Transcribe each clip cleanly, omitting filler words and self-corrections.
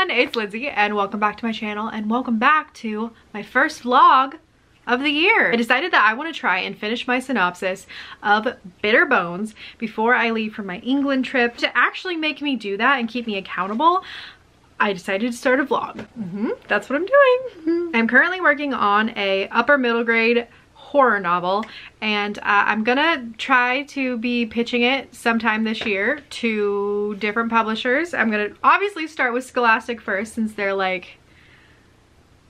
everyone, it's Lindsay and welcome back to my channel and welcome back to my first vlog of the year. I decided that I want to try and finish my synopsis of Bitter Bones before I leave for my England trip. To actually make me do that and keep me accountable, I decided to start a vlog. That's what I'm doing. I'm currently working on a upper middle grade horror novel and I'm gonna try to be pitching it sometime this year to different publishers. I'm gonna obviously start with Scholastic first since they're like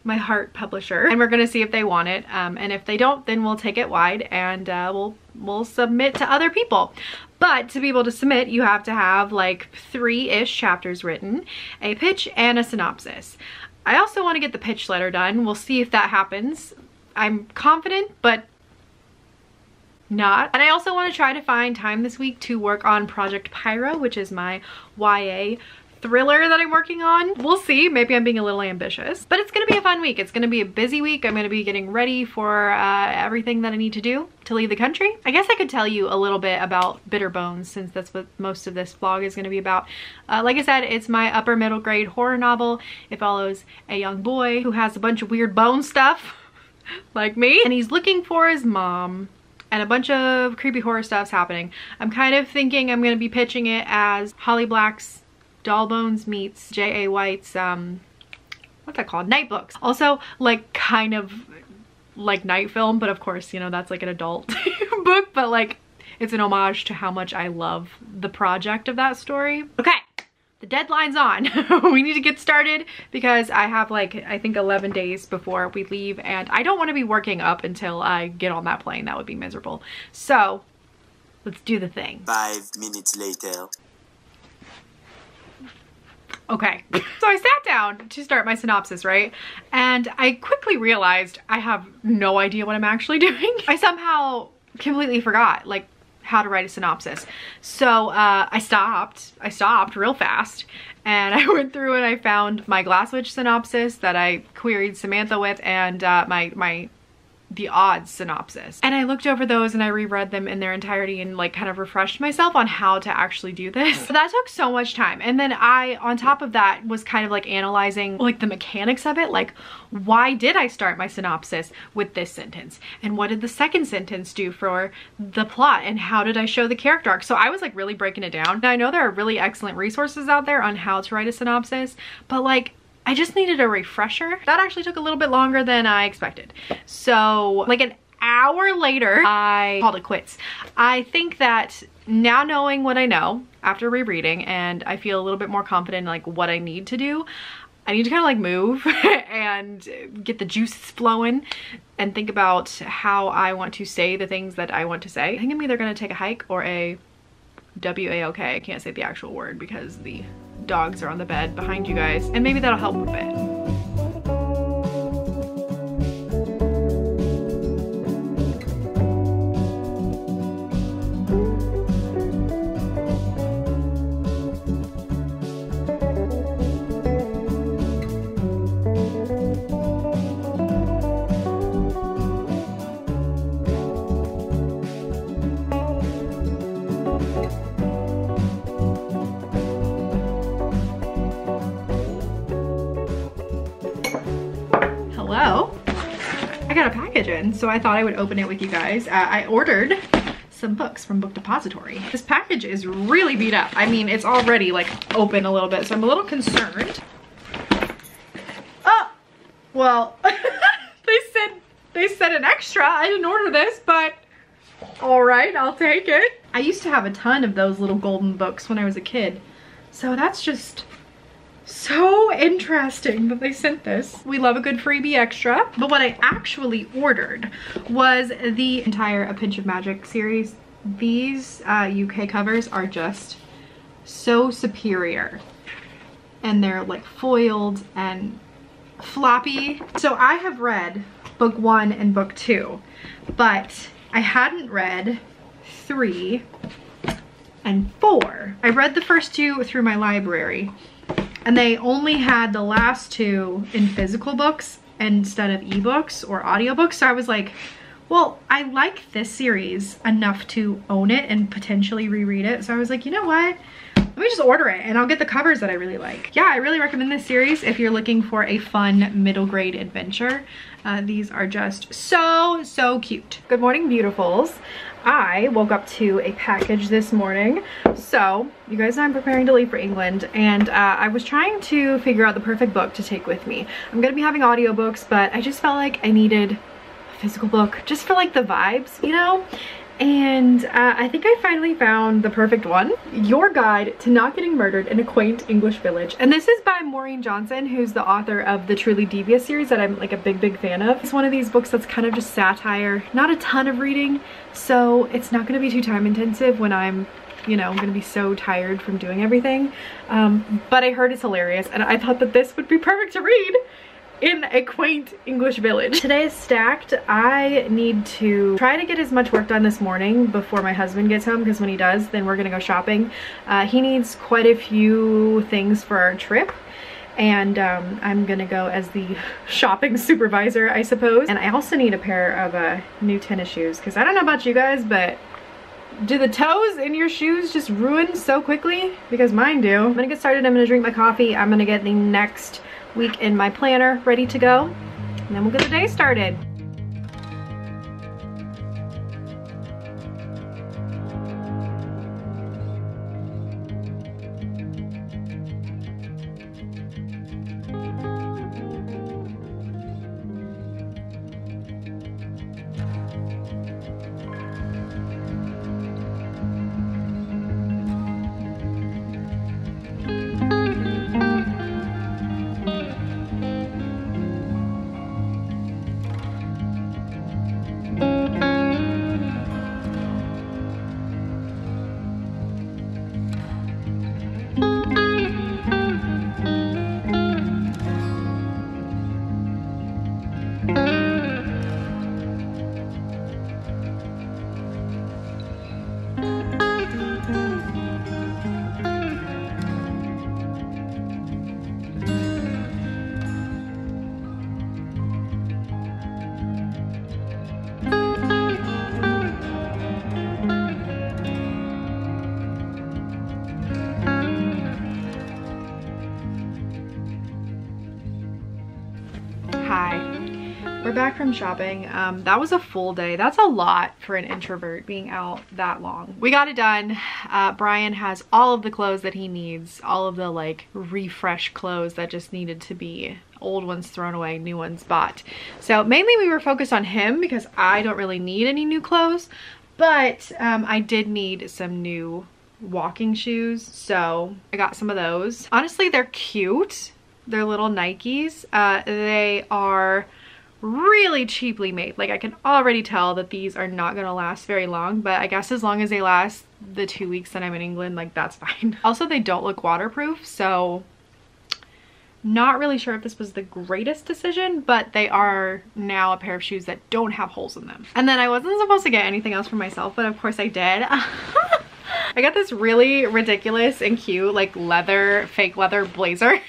my heart publisher, and we're gonna see if they want it, and if they don't, then we'll take it wide and we'll submit to other people. But to be able to submit, you have to have like 3-ish chapters written, a pitch, and a synopsis. I also want to get the pitch letter done. We'll see if that happens. I'm confident, but not. And I also want to try to find time this week to work on Project Pyro, which is my YA thriller that I'm working on. We'll see, maybe I'm being a little ambitious, but it's gonna be a fun week. It's gonna be a busy week. I'm gonna be getting ready for everything that I need to do to leave the country. I guess I could tell you a little bit about Bitter Bones since that's what most of this vlog is gonna be about. Like I said, it's my upper middle grade horror novel. It follows a young boy who has a bunch of weird bone stuff like me, and he's looking for his mom, and a bunch of creepy horror stuff's happening. I'm kind of thinking I'm gonna be pitching it as Holly Black's Doll Bones meets J.A. White's what's that called, Night Books. Also like kind of like Night Film, but of course, you know, that's like an adult book, but like it's an homage to how much I love the project of that story. Okay, the deadline's on. We need to get started because I have like, I think 11 days before we leave, and I don't want to be working up until I get on that plane. That would be miserable. So let's do the thing. 5 minutes later. Okay, so I sat down to start my synopsis, right? And I quickly realized I have no idea what I'm actually doing. I somehow completely forgot like how to write a synopsis. So I stopped real fast and I went through and I found my Glass Witch synopsis that I queried Samantha with, and the odds synopsis. And I looked over those and I reread them in their entirety and like kind of refreshed myself on how to actually do this. So that took so much time. And then I, on top of that, was kind of like analyzing like the mechanics of it. Like, why did I start my synopsis with this sentence? And what did the second sentence do for the plot? And how did I show the character arc? So I was like really breaking it down. Now I know there are really excellent resources out there on how to write a synopsis, but like, I just needed a refresher. That actually took a little bit longer than I expected. So like an hour later, I called it quits. I think that now knowing what I know after rereading, and I feel a little bit more confident in like what I need to do, I need to kind of like move and get the juices flowing and think about how I want to say the things that I want to say. I think I'm either gonna take a hike or a W-A-O-K. I can't say the actual word because the dogs are on the bed behind you guys, and maybe that'll help a bit. Hello, I got a package in, so I thought I would open it with you guys. I ordered some books from Book Depository. This package is really beat up. I mean, it's already like open a little bit, so I'm a little concerned. Oh, well, they said an extra. I didn't order this, but all right, I'll take it. I used to have a ton of those little golden books when I was a kid, so that's just so interesting that they sent this. We love a good freebie extra. But what I actually ordered was the entire A Pinch of Magic series. These UK covers are just so superior, and they're like foiled and floppy. So I have read book 1 and book 2, but I hadn't read 3 and 4. I read the first 2 through my library, and they only had the last 2 in physical books instead of ebooks or audiobooks. So I was like, well, I like this series enough to own it and potentially reread it. So I was like, you know what? Let me just order it and I'll get the covers that I really like. Yeah, I really recommend this series if you're looking for a fun middle grade adventure. These are just so cute. Good morning, beautifuls. I woke up to a package this morning. So you guys know I'm preparing to leave for England, and I was trying to figure out the perfect book to take with me. I'm gonna be having audiobooks, but I just felt like I needed a physical book just for like the vibes, you know? And I think I finally found the perfect one. Your Guide to Not Getting Murdered in a Quaint English Village. And this is by Maureen Johnson, who's the author of the Truly Devious series that I'm like a big fan of. It's one of these books that's kind of just satire, not a ton of reading, so it's not gonna be too time intensive when I'm gonna be so tired from doing everything. But I heard it's hilarious, and I thought that this would be perfect to read in a quaint English village. Today is stacked. I need to try to get as much work done this morning before my husband gets home, because when he does, then we're gonna go shopping. He needs quite a few things for our trip, and I'm gonna go as the shopping supervisor, I suppose. And I also need a pair of new tennis shoes, because I don't know about you guys, but do the toes in your shoes just ruin so quickly? Because mine do. I'm gonna get started. I'm gonna drink my coffee. I'm gonna get the next week in my planner ready to go, and then we'll get the day started. We're back from shopping. That was a full day. That's a lot for an introvert, being out that long. We got it done. Brian has all of the clothes that he needs, all of the like refresh clothes that just needed to be old ones thrown away, new ones bought. So mainly we were focused on him because I don't really need any new clothes, but I did need some new walking shoes, so I got some of those. Honestly, they're cute. They're little Nikes. They are really cheaply made. Like, I can already tell that these are not gonna last very long, but I guess as long as they last the 2 weeks that I'm in England, like, that's fine. Also, they don't look waterproof, so not really sure if this was the greatest decision, but they are now a pair of shoes that don't have holes in them. And then I wasn't supposed to get anything else for myself, but of course I did. I got this really ridiculous and cute like fake leather blazer.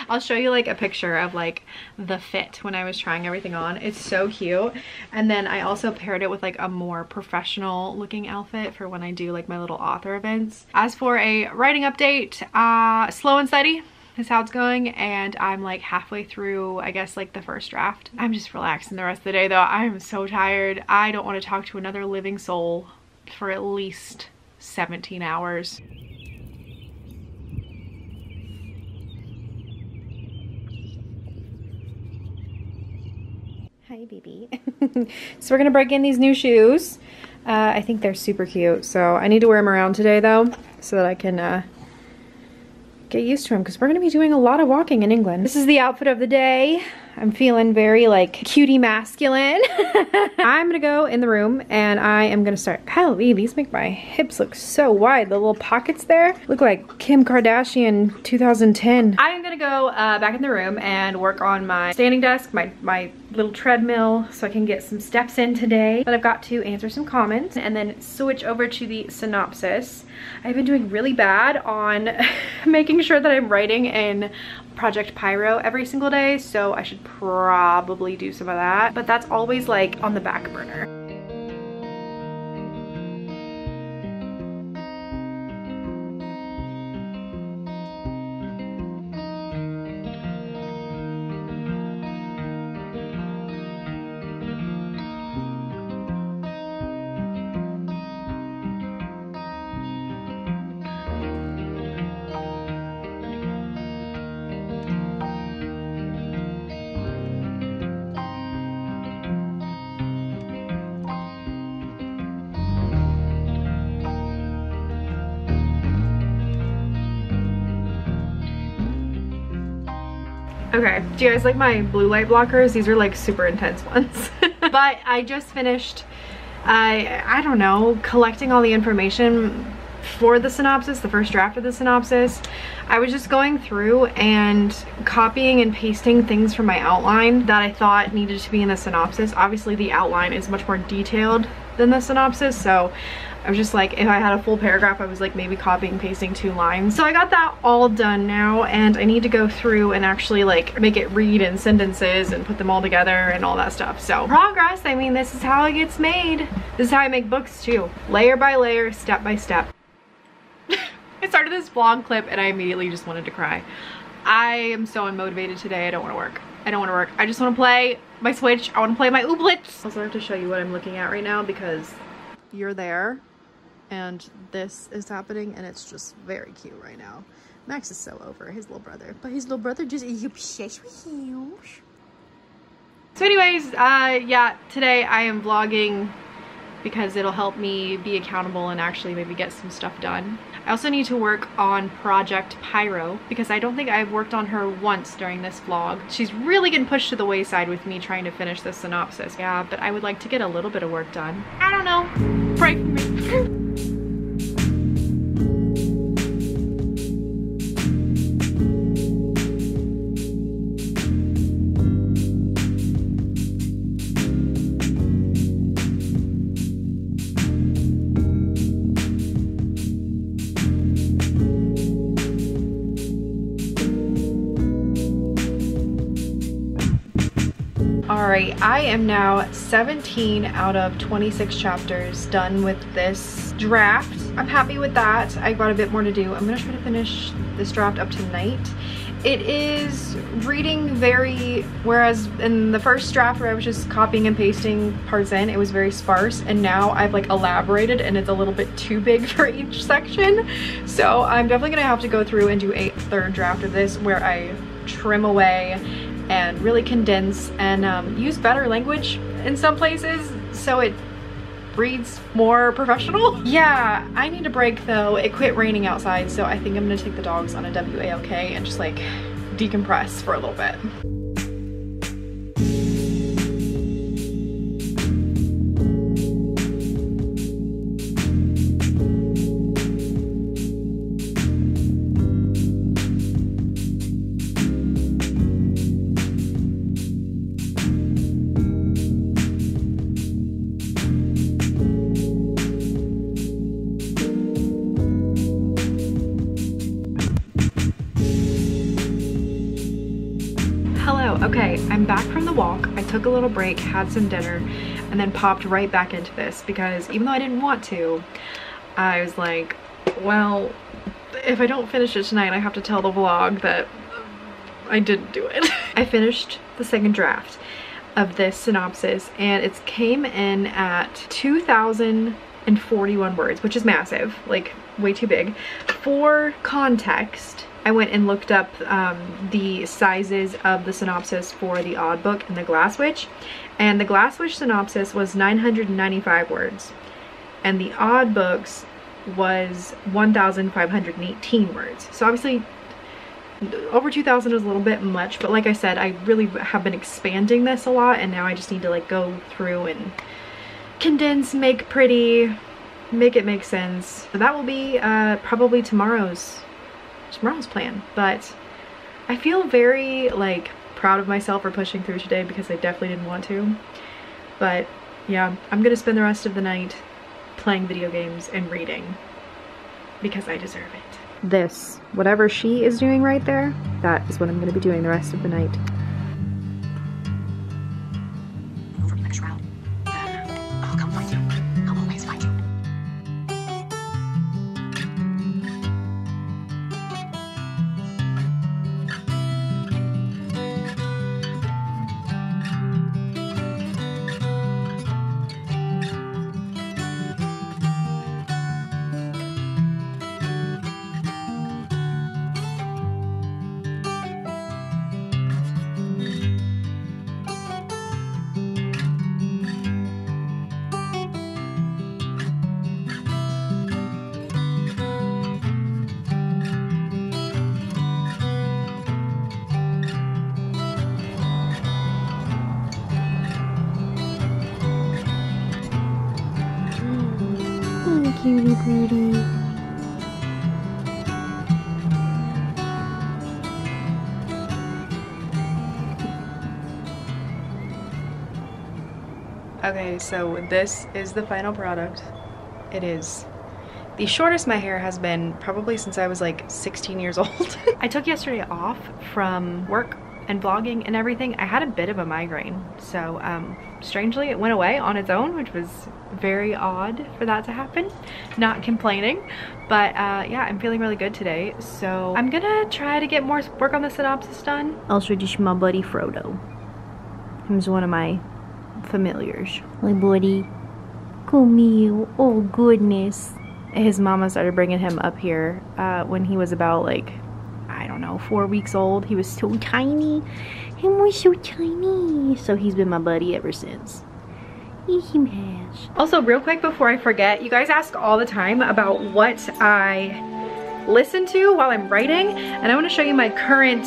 I'll show you like a picture of like the fit when I was trying everything on. It's so cute. And then I also paired it with like a more professional looking outfit for when I do like my little author events. As for a writing update, slow and steady is how it's going, and I'm like halfway through, I guess, like the first draft. I'm just relaxing the rest of the day though. I am so tired. I don't want to talk to another living soul for at least 17 hours. Hi, baby. So we're gonna break in these new shoes. I think they're super cute, so I need to wear them around today though, so that I can get used to them, because we're gonna be doing a lot of walking in England. This is the outfit of the day. I'm feeling very like cutie masculine. I'm gonna go in the room and I am gonna start. Golly, these make my hips look so wide. The little pockets there look like Kim Kardashian 2010. I'm gonna go back in the room and work on my standing desk, my little treadmill, so I can get some steps in today. But I've got to answer some comments and then switch over to the synopsis. I've been doing really bad on making sure that I'm writing in Project Pyro every single day, so I should probably do some of that, but that's always like on the back burner. Okay, do you guys like my blue light blockers? These are like super intense ones. But I just finished, I don't know, collecting all the information for the synopsis, the first draft of the synopsis. I was just going through and copying and pasting things from my outline that I thought needed to be in the synopsis. Obviously the outline is much more detailed than the synopsis, so I was just like, if I had a full paragraph, I was like maybe copying and pasting 2 lines. So I got that all done now, and I need to go through and actually like make it read in sentences and put them all together and all that stuff. So progress, I mean, this is how it gets made. This is how I make books too. Layer by layer, step by step. I started this vlog clip and I immediately just wanted to cry. I am so unmotivated today. I don't want to work. I don't want to work. I just want to play my Switch. I want to play my Ooblets. Also, I have to show you what I'm looking at right now because you're there and this is happening and it's just very cute right now. Max is so over his little brother, but his little brother just is obsessed with him. So anyways, yeah, today I am vlogging because it'll help me be accountable and actually maybe get some stuff done. I also need to work on Project Pyro because I don't think I've worked on her once during this vlog. She's really getting pushed to the wayside with me trying to finish the synopsis. Yeah, but I would like to get a little bit of work done. I don't know. Pray for me. Alright, I am now 17 out of 26 chapters done with this draft. I'm happy with that. I've got a bit more to do. I'm gonna try to finish this draft up tonight. It is reading very, whereas in the first draft where I was just copying and pasting parts in, it was very sparse, and now I've like elaborated and it's a little bit too big for each section. So I'm definitely gonna have to go through and do a third draft of this where I trim away and really condense and use better language in some places so it reads more professional. Yeah, I need a break though. It quit raining outside, so I think I'm gonna take the dogs on a WALK and just like decompress for a little bit. Okay, I'm back from the walk. I took a little break, had some dinner, and then popped right back into this because even though I didn't want to, I was like, well, if I don't finish it tonight, I have to tell the vlog that I didn't do it. I finished the second draft of this synopsis and it came in at 2,041 words, which is massive, like way too big. For context, I went and looked up the sizes of the synopsis for the Odd Book and the Glass Witch, and the Glass Witch synopsis was 995 words, and the Odd Book's was 1,518 words. So obviously over 2,000 is a little bit much, but like I said, I really have been expanding this a lot, and now I just need to like go through and condense, make pretty, make it make sense. So that will be probably tomorrow's plan, but I feel very like proud of myself for pushing through today because I definitely didn't want to. But yeah, I'm gonna spend the rest of the night playing video games and reading because I deserve it. This, whatever she is doing right there, that is what I'm gonna be doing the rest of the night. Over the shroud. I'll come find you. I'll always find you. cutie booty. Okay, so this is the final product. It is the shortest my hair has been probably since I was like 16 years old. I took yesterday off from work and vlogging and everything. I had a bit of a migraine, so strangely it went away on its own, which was very odd for that to happen. Not complaining, but yeah, I'm feeling really good today, so I'm gonna try to get more work on the synopsis done. Also, just my buddy Frodo. He's one of my familiars. My buddy. Come here. Oh goodness. His mama started bringing him up here when he was about like, I don't know, 4 weeks old. He was so tiny. He was so tiny. So he's been my buddy ever since. He has. Also, real quick before I forget, you guys ask all the time about what I listen to while I'm writing, and I want to show you my current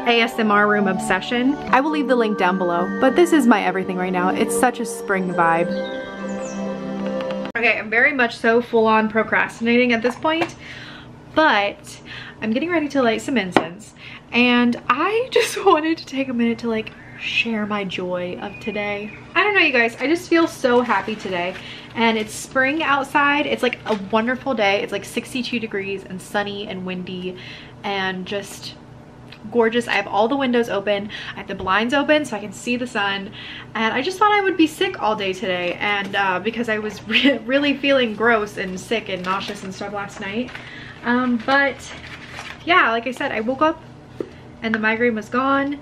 ASMR room obsession. I will leave the link down below, but this is my everything right now. It's such a spring vibe. Okay, I'm very much so full-on procrastinating at this point, but I'm getting ready to light some incense, and I just wanted to take a minute to like share my joy of today. I don't know, you guys, I just feel so happy today, and it's spring outside. It's like a wonderful day. It's like 62 degrees and sunny and windy and just gorgeous. I have all the windows open. I have the blinds open so I can see the sun, and I just thought I would be sick all day today, and because I was really feeling gross and sick and nauseous and stuff last night, but yeah, like I said, I woke up and the migraine was gone,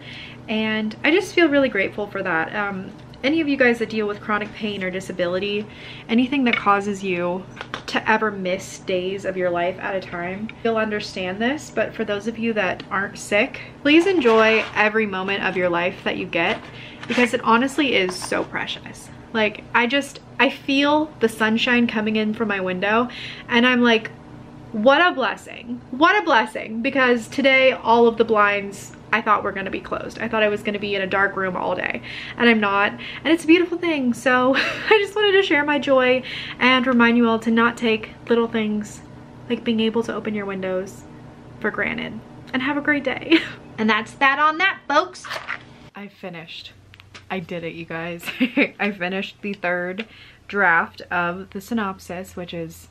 and I just feel really grateful for that. Any of you guys that deal with chronic pain or disability, anything that causes you to ever miss days of your life at a time, you'll understand this. But for those of you that aren't sick, please enjoy every moment of your life that you get, because it honestly is so precious. Like, I feel the sunshine coming in from my window, and I'm like, what a blessing. What a blessing, because today all of the blinds I thought were gonna be closed. I thought I was gonna be in a dark room all day, and I'm not, and it's a beautiful thing. So I just wanted to share my joy and remind you all to not take little things like being able to open your windows for granted, and have a great day. And that's that on that, folks. I finished. I did it, you guys. I finished the 3rd draft of the synopsis, which is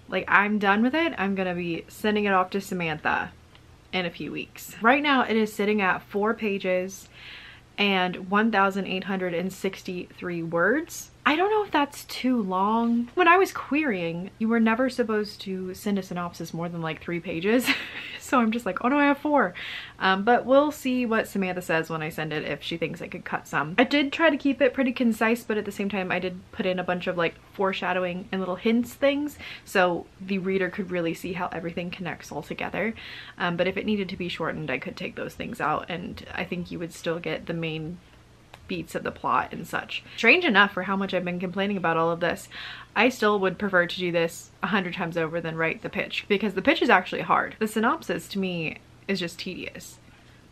like, I'm done with it. I'm gonna be sending it off to Samantha in a few weeks. Right now it is sitting at 4 pages and 1,863 words. I don't know if that's too long. When I was querying, you were never supposed to send a synopsis more than like 3 pages. So I'm just like, oh no, I have 4. But we'll see what Samantha says when I send it, if she thinks I could cut some. I did try to keep it pretty concise, but at the same time I did put in a bunch of like foreshadowing and little hints things, so the reader could really see how everything connects all together. But if it needed to be shortened, I could take those things out, and I think you would still get the main beats of the plot and such. Strange enough, for how much I've been complaining about all of this, I still would prefer to do this 100 times over than write the pitch, because the pitch is actually hard. The synopsis to me is just tedious,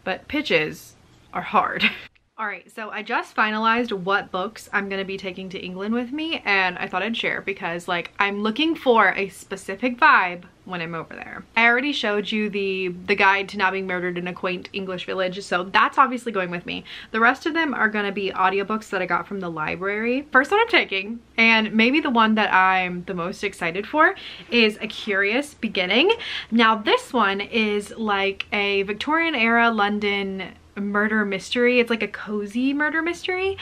but pitches are hard. All right, so I just finalized what books I'm gonna be taking to England with me, and I thought I'd share because like I'm looking for a specific vibe when I'm over there. I already showed you the guide to not being murdered in a quaint English village, so that's obviously going with me. The rest of them are gonna be audiobooks that I got from the library. First one I'm taking, and maybe the one that I'm the most excited for, is A Curious Beginning. Now this one is like a Victorian era London murder mystery. It's like a cozy murder mystery,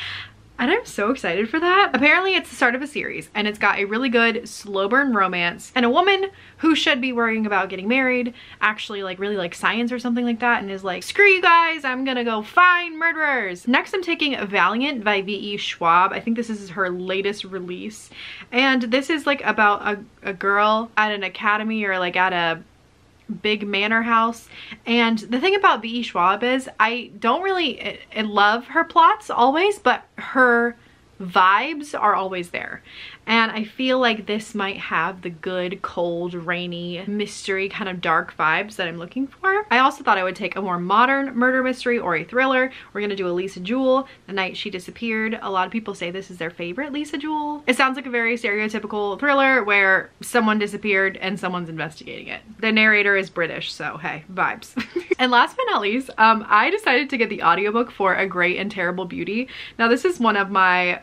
and I'm so excited for that. Apparently it's the start of a series, and it's got a really good slow burn romance, and a woman who should be worrying about getting married actually like really likes science or something like that, and is like, screw you guys, I'm gonna go find murderers. Next I'm taking Valiant by V.E. Schwab. I think this is her latest release, and this is like about a girl at an academy, or like at a big manor house. And the thing about V.E. Schwab is I don't really love her plots always, but her vibes are always there. And I feel like this might have the good, cold, rainy, mystery, kind of dark vibes that I'm looking for. I also thought I would take a more modern murder mystery or a thriller. We're gonna do a Lisa Jewell, The Night She Disappeared. A lot of people say this is their favorite Lisa Jewell. It sounds like a very stereotypical thriller where someone disappeared and someone's investigating it. The narrator is British, so hey, vibes. And last but not least, I decided to get the audiobook for A Great and Terrible Beauty. Now this is one of my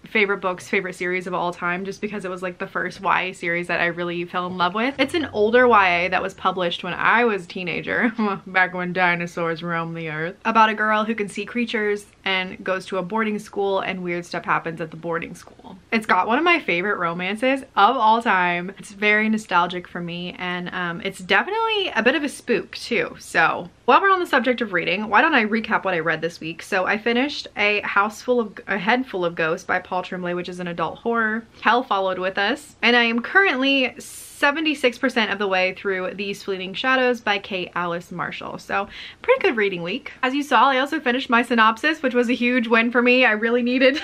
favorite books, favorite series of all time, just because it was like the first YA series that I really fell in love with. It's an older YA that was published when I was a teenager, back when dinosaurs roamed the earth, about a girl who can see creatures and goes to a boarding school and weird stuff happens at the boarding school. It's got one of my favorite romances of all time. It's very nostalgic for me, and it's definitely a bit of a spook too. So while we're on the subject of reading, why don't I recap what I read this week? So I finished A Head Full of Ghosts by Paul Tremblay, which is an adult horror. Hell Followed With Us. And I am currently 76% of the way through These Fleeting Shadows by Kate Alice Marshall. So pretty good reading week. As you saw, I also finished my synopsis, which was a huge win for me. I really needed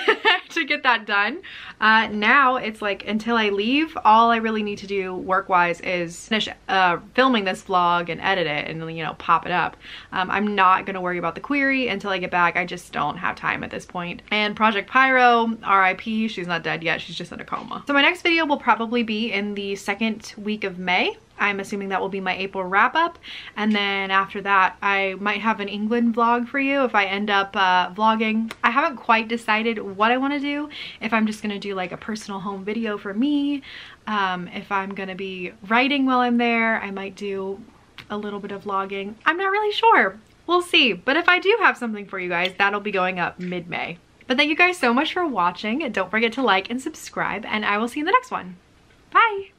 to get that done. Now it's like until I leave, all I really need to do work-wise is finish filming this vlog and edit it and, you know, pop it up. I'm not gonna worry about the query until I get back. I just don't have time at this point. And Project Pyro, RIP, she's not dead yet, she's just in a coma. So my next video will probably be in the second week of May. I'm assuming that will be my April wrap up, and then after that I might have an England vlog for you if I end up vlogging. I haven't quite decided what I want to do, if I'm just gonna do like a personal home video for me, if I'm gonna be writing while I'm there. I might do a little bit of vlogging. I'm not really sure, we'll see. But if I do have something for you guys, that'll be going up mid-May. But thank you guys so much for watching. Don't forget to like and subscribe, and I will see you in the next one. Bye.